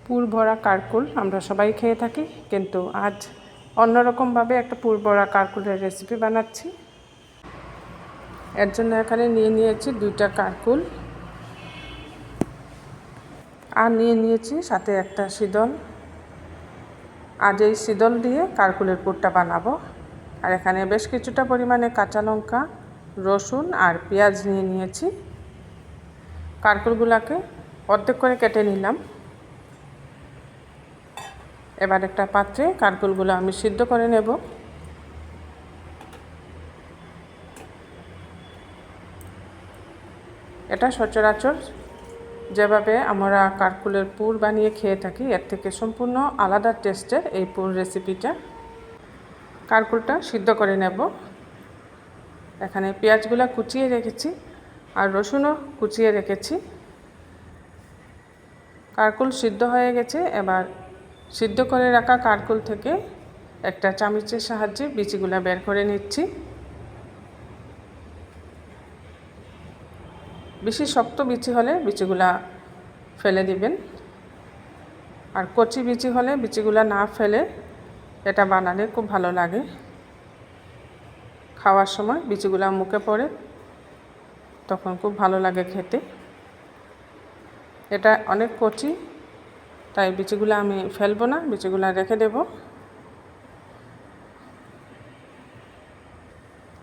পুর ভরা কারকুল আমরা সবাই খেয়ে থাকি, কিন্তু আজ অন্যরকমভাবে একটা পুর ভরা কারকুলের রেসিপি বানাচ্ছি। এর জন্য এখানে নিয়ে নিয়েছি 2টা কারকুল, আর নিয়ে নিয়েছি সাথে একটা শীতল। আজ এই শীতল দিয়ে কারকুলের পুরটা বানাবো। আর এখানে বেশ কিছুটা পরিমাণে কাঁচা লঙ্কা, রসুন আর পেঁয়াজ নিয়ে নিয়েছি। কারকুলগুলোকে অর্ধেক করে কেটে নিলাম। এবার একটা পাত্রে কারকুলগুলো আমি সিদ্ধ করে নেব। এটা সচরাচর যেভাবে আমরা কারকুলের পুর বানিয়ে খেয়ে থাকি, এর থেকে সম্পূর্ণ আলাদা টেস্টের এই পুর রেসিপিটা। কারকুলটা সিদ্ধ করে নেব। এখানে পেঁয়াজগুলো কুচিয়ে রেখেছি আর রসুনও কুচিয়ে রেখেছি। কারকুল সিদ্ধ হয়ে গেছে। এবার সিদ্ধ করে রাখা কারকুল থেকে একটা চামচের সাহায্যে বিচিগুলো বের করে নিচ্ছি। বেশি শক্ত বিচি হলে বিচিগুলা ফেলে দিবেন, আর কচি বিচি হলে বিচিগুলা না ফেলে এটা বানালে খুব ভালো লাগে। খাওয়ার সময় বিচিগুলা মুখে পড়ে, তখন খুব ভালো লাগে খেতে। এটা অনেক কচি, তাই বিচিগুলো আমি ফেলবো না, বিচিগুলো রেখে দেব।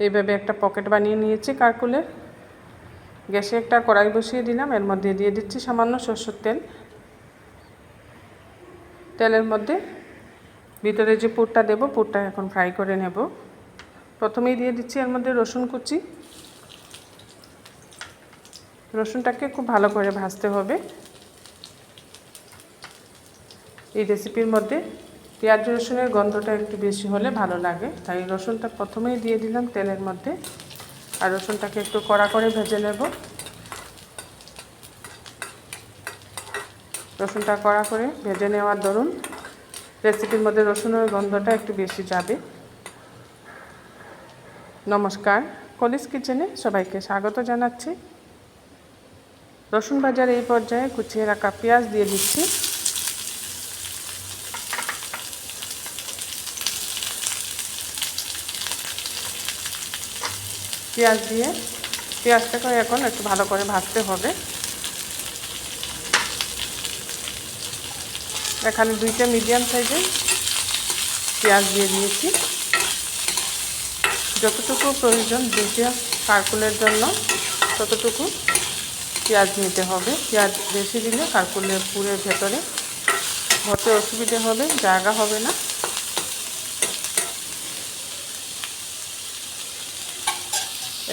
এইভাবে একটা পকেট বানিয়ে নিয়েছি কারকুলের। গ্যাসে একটা কড়াই বসিয়ে দিলাম। এর মধ্যে দিয়ে দিচ্ছি সামান্য সরষের তেল। তেলের মধ্যে ভিতরে যে পুরটা দেব, পুরটা এখন ফ্রাই করে নেব। প্রথমেই দিয়ে দিচ্ছি এর মধ্যে রসুন কুচি। রসুনটাকে খুব ভালো করে ভাজতে হবে। এই রেসিপির মধ্যে পেঁয়াজ রসুনের গন্ধটা একটু বেশি হলে ভালো লাগে, তাই রসুনটা প্রথমেই দিয়ে দিলাম তেলের মধ্যে। আর রসুনটাকে একটু কড়া করে ভেজে নেব। রসুনটা কড়া করে ভেজে নেওয়ার দরুন রেসিপির মধ্যে রসুনের গন্ধটা একটু বেশি যাবে। নমস্কার, কলিস কিচেনে সবাইকে স্বাগত জানাচ্ছি। রসুন ভাজার এই পর্যায়ে কুচিয়ে রাখা পেঁয়াজ দিয়ে দিচ্ছি। পেঁয়াজ দিয়ে পেঁয়াজটাকে এখন একটু ভালো করে ভাজতে হবে। এখানে 2টা মিডিয়াম সাইজের পেঁয়াজ দিয়ে দিয়েছি। যতটুকু প্রয়োজন 2টা কারকুলের জন্য ততটুকু পেঁয়াজ নিতে হবে। পেঁয়াজ বেশি দিলে কারকুলের পুরের ভেতরে ভরতে অসুবিধে হবে, জায়গা হবে না।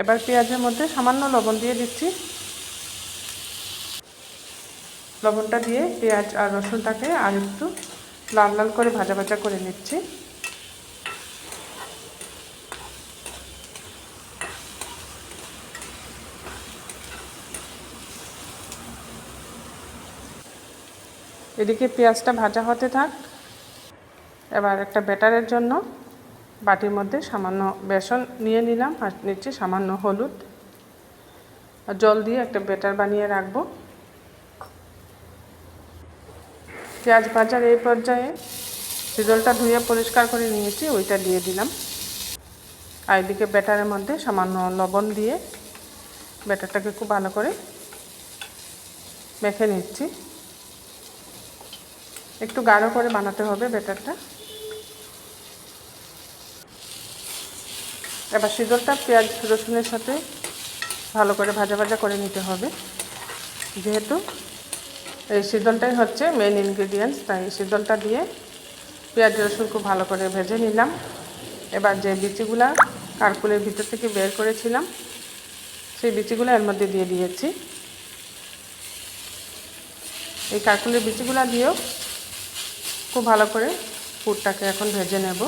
এবার পেঁয়াজের মধ্যে সামান্য লবণ দিয়ে দিচ্ছি। লবণটা দিয়ে পেঁয়াজ আর রসুনটাকে আর একটু লাল লাল করে ভাজা ভাজা করে নিচ্ছি। এদিকে পেঁয়াজটা ভাজা হতে থাক। এবার একটা ব্যাটারের জন্য বাটির মধ্যে সামান্য বেসন নিয়ে নিলাম, আর নিচ্ছি সামান্য হলুদ আর জল দিয়ে একটা ব্যাটার বানিয়ে রাখবো। পেঁয়াজ ভাজার এই পর্যায়ে শীতলটা ধুয়ে পরিষ্কার করে নিয়েছি, ওইটা দিয়ে দিলাম। আর এদিকে ব্যাটারের মধ্যে সামান্য লবণ দিয়ে ব্যাটারটাকে খুব ভালো করে মেখে নিচ্ছি। একটু গাঢ় করে বানাতে হবে ব্যাটারটা। এবার শীতলটা পেঁয়াজ রসুনের সাথে ভালো করে ভাজা ভাজা করে নিতে হবে। যেহেতু এই শীতলটাই হচ্ছে মেন ইনগ্রেডিয়েন্টস, তাই শীতলটা দিয়ে পেঁয়াজ রসুন খুব ভালো করে ভেজে নিলাম। এবার যে বিচিগুলা কারকুলের ভিতর থেকে বের করেছিলাম, সেই বিচিগুলো এর মধ্যে দিয়ে দিয়েছি। এই কারকুলের বিচিগুলা দিয়েও খুব ভালো করে পুরটাকে এখন ভেজে নেব।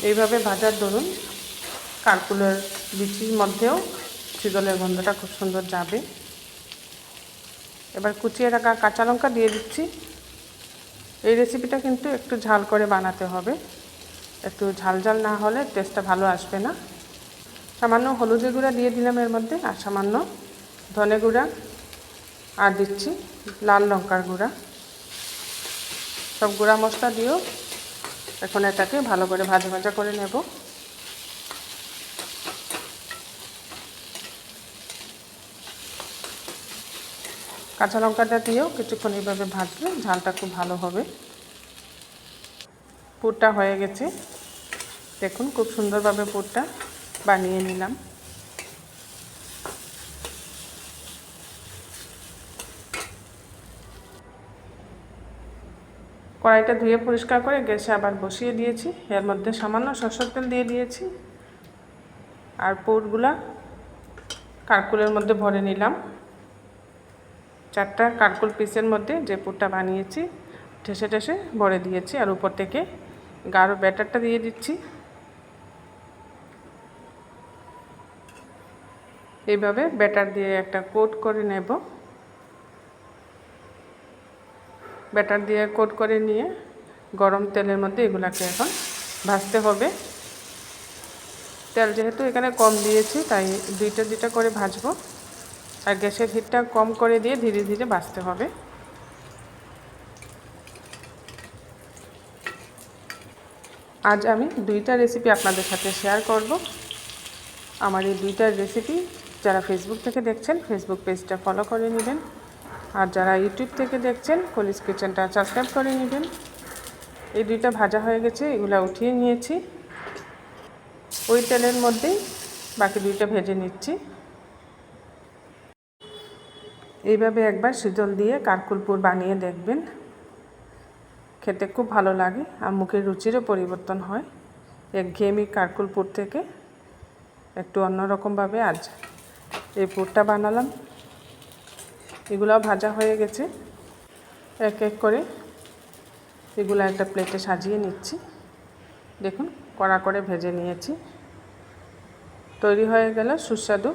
এইভাবে ভাজার দরুন কারকুলের বিচির মধ্যেও শীতলের গন্ধটা খুব সুন্দর যাবে। এবার কুচিয়ে রাখা কাঁচা লঙ্কা দিয়ে দিচ্ছি। এই রেসিপিটা কিন্তু একটু ঝাল করে বানাতে হবে। একটু ঝাল ঝাল না হলে টেস্টটা ভালো আসবে না। সামান্য হলুদের গুঁড়া দিয়ে দিলাম এর মধ্যে, আর সামান্য ধনে গুঁড়া, আর দিচ্ছি লাল লঙ্কার গুঁড়া। সব গুঁড়া মশলা দিয়েও এখন এটাকে ভালো করে ভাজা ভাজা করে নেব। কাঁচা লঙ্কাটা দিয়েও কিছুক্ষণ এইভাবে ভাজলে ঝালটা খুব ভালো হবে। পুরটা হয়ে গেছে, দেখুন খুব সুন্দরভাবে পুরটা বানিয়ে নিলাম। কড়াইটা ধুয়ে পরিষ্কার করে গ্যাসে আবার বসিয়ে দিয়েছি। এর মধ্যে সামান্য সরষের তেল দিয়ে দিয়েছি, আর পুরগুলা কারকুলের মধ্যে ভরে নিলাম। 4টা কারকুল পিসের মধ্যে যে পুরটা বানিয়েছি ঠেসে ঠেসে ভরে দিয়েছি, আর উপর থেকে গাঢ় ব্যাটারটা দিয়ে দিচ্ছি। এইভাবে ব্যাটার দিয়ে একটা কোট করে নেব। ব্যাটার দিয়ে কোট করে নিয়ে গরম তেলের মধ্যে এগুলাকে এখন ভাজতে হবে। তেল যেহেতু এখানে কম দিয়েছি তাই দুইটা করে ভাজবো, আর গ্যাসের হিটটা কম করে দিয়ে ধীরে ধীরে ভাজতে হবে। আজ আমি 2টা রেসিপি আপনাদের সাথে শেয়ার করব। আমার এই 2টা রেসিপি যারা ফেসবুক থেকে দেখছেন ফেসবুক পেজটা ফলো করে নেবেন, আর যারা ইউটিউব থেকে দেখছেন কলিজ কিচেনটা সাবস্ক্রাইব করে নেবেন। এই 2টা ভাজা হয়ে গেছে, এগুলো উঠিয়ে নিয়েছি। ওই তেলের মধ্যেই বাকি 2টা ভেজে নিচ্ছি। এইভাবে একবার সিজল দিয়ে কারকুল পুর বানিয়ে দেখবেন, খেতে খুব ভালো লাগে আর মুখের রুচিরও পরিবর্তন হয়। একঘেয়েমি কারকুল পুর থেকে একটু অন্যরকমভাবে আজ এই পুরটা বানালাম। এগুলাও ভাজা হয়ে গেছে, এক এক করে এগুলো একটা প্লেটে সাজিয়ে নিচ্ছি। দেখুন কড়া করে ভেজে নিয়েছি। তৈরি হয়ে গেল সুস্বাদু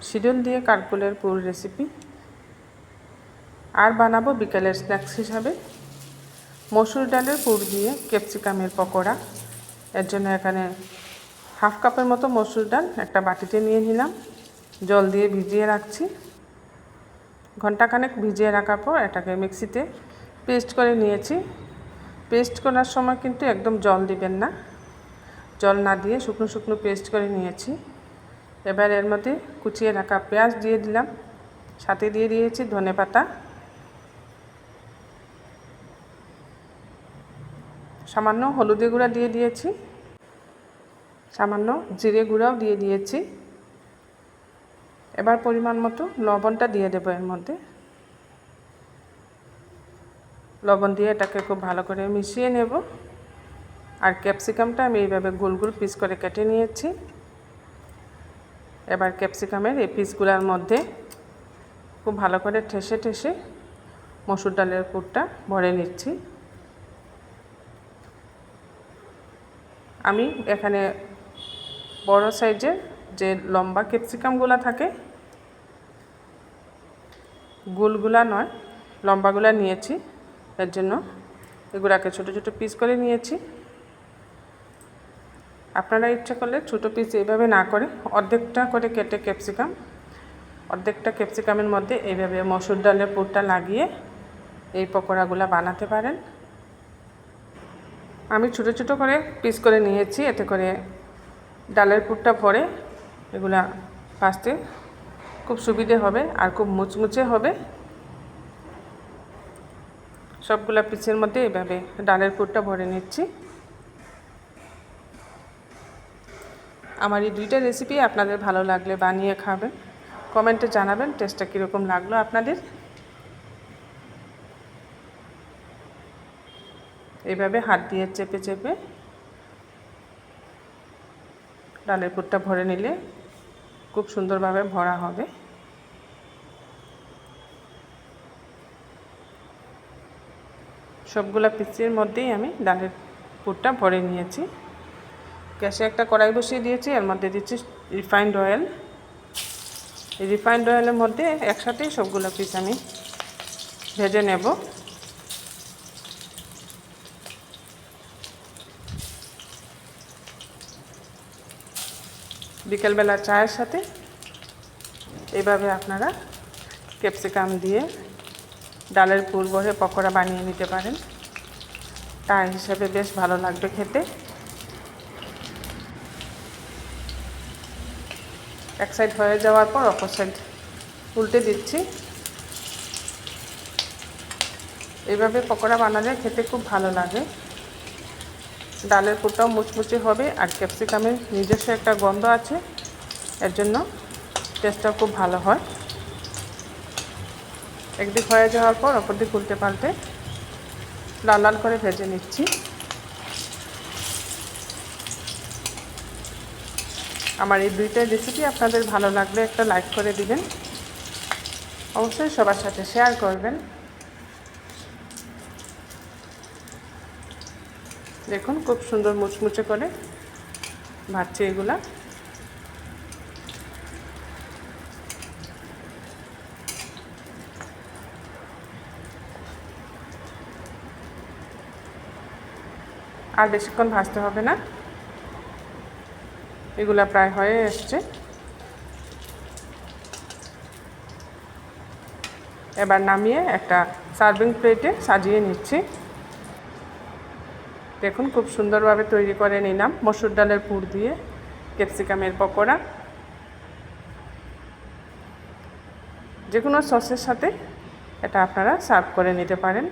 শিডুল দিয়ে কারকুলের পুর রেসিপি। আর বানাবো বিকেলের স্ন্যাক্স হিসাবে মসুর ডালের পুর দিয়ে ক্যাপসিকামের পকোড়া। এর জন্য এখানে হাফ কাপের মতো মসুর ডাল একটা বাটিতে নিয়ে নিলাম, জল দিয়ে ভিজিয়ে রাখছি। ঘন্টাখানেক ভিজিয়ে রাখার পর এটাকে মিক্সিতে পেস্ট করে নিয়েছি। পেস্ট করার সময় কিন্তু একদম জল দিবেন না, জল না দিয়ে শুকনো শুকনো পেস্ট করে নিয়েছি। এবার এর মধ্যে কুচিয়ে রাখা পেঁয়াজ দিয়ে দিলাম, সাথে দিয়ে দিয়েছি ধনেপাতা, সামান্য হলুদের গুঁড়া দিয়ে দিয়েছি, সামান্য জিরে গুঁড়াও দিয়ে দিয়েছি। এবার পরিমাণ মতো লবণটা দিয়ে দেবো এর মধ্যে। লবণ দিয়ে এটাকে খুব ভালো করে মিশিয়ে নেব। আর ক্যাপসিকামটা আমি এইভাবে গোল গোল পিস করে কেটে নিয়েছি। এবার ক্যাপসিকামের এই পিসগুলোর মধ্যে খুব ভালো করে ঠেসে ঠেসে মসুর ডালের পুরটা ভরে নিচ্ছি। আমি এখানে বড় সাইজের যে লম্বা ক্যাপসিকামগুলো থাকে, গোলগুলা নয় লম্বাগুলা নিয়েছি। এর জন্য এগুলাকে ছোট ছোট পিস করে নিয়েছি। আপনারা ইচ্ছা করলে ছোট পিস এইভাবে না করে অর্ধেকটা করে কেটে অর্ধেকটা ক্যাপসিকামের মধ্যে এইভাবে মসুর ডালের পুরটা লাগিয়ে এই পকোড়াগুলো বানাতে পারেন। আমি ছোট ছোট করে পিস করে নিয়েছি, এতে করে ডালের পুরটা ভরে এগুলা ভাজতে খুব সুবিধে হবে আর খুব মুচমুচে হবে। সবগুলা পিসের মধ্যে এইভাবে ডালের পুরটা ভরে নিচ্ছি। আমার এই 2টা রেসিপি আপনাদের ভালো লাগলে বানিয়ে খাবেন, কমেন্টে জানাবেন টেস্টটা কীরকম লাগলো আপনাদের। এইভাবে হাত দিয়ে চেপে চেপে ডালের পুরটা ভরে নিলে খুব সুন্দরভাবে ভরা হবে। সবগুলা পিসের মধ্যেই আমি ডালের পুরটা ভরে নিয়েছি। গ্যাসে একটা কড়াই বসিয়ে দিয়েছি, এর মধ্যে দিচ্ছি রিফাইন্ড অয়েল। এই রিফাইন্ড অয়েলের মধ্যে একসাথেই সবগুলো পিস আমি ভেজে নেব। বিকেলবেলা চায়ের সাথে এইভাবে আপনারা ক্যাপসিকাম দিয়ে ডালের পুর ভরে পকোড়া বানিয়ে নিতে পারেন। তাই হিসাবে বেশ ভালো লাগবে খেতে। এক সাইড হয়ে যাওয়ার পর অপর সাইড উল্টে দিচ্ছি। এইভাবে পকোড়া বানালে খেতে খুব ভালো লাগে। ডালের পুরটাও মুচমুচে হবে আর ক্যাপসিকামের নিজস্ব একটা গন্ধ আছে, এর জন্য টেস্টটাও খুব ভালো হয়। একদিক হয়ে যাওয়ার পর অপর দিক উল্টে পাল্টে লাল লাল করে ভেজে নিচ্ছি। আমার এই দুইটা রেসিপি আপনাদের ভালো লাগলে একটা লাইক করে দিবেন, অবশ্যই সবার সাথে শেয়ার করবেন। দেখুন খুব সুন্দর মুচমুচে করে ভাজছি এগুলা। আর বেশিক্ষণ ভাজতে হবে না, এগুলা প্রায় হয়ে এসছে। এবার নামিয়ে একটা সার্ভিং প্লেটে সাজিয়ে নিচ্ছি। দেখুন খুব সুন্দরভাবে তৈরি করে নিলাম মসুর ডালের পুর দিয়ে ক্যাপসিকামের পকোড়া। যে কোনো সসের সাথে এটা আপনারা সার্ভ করে নিতে পারেন।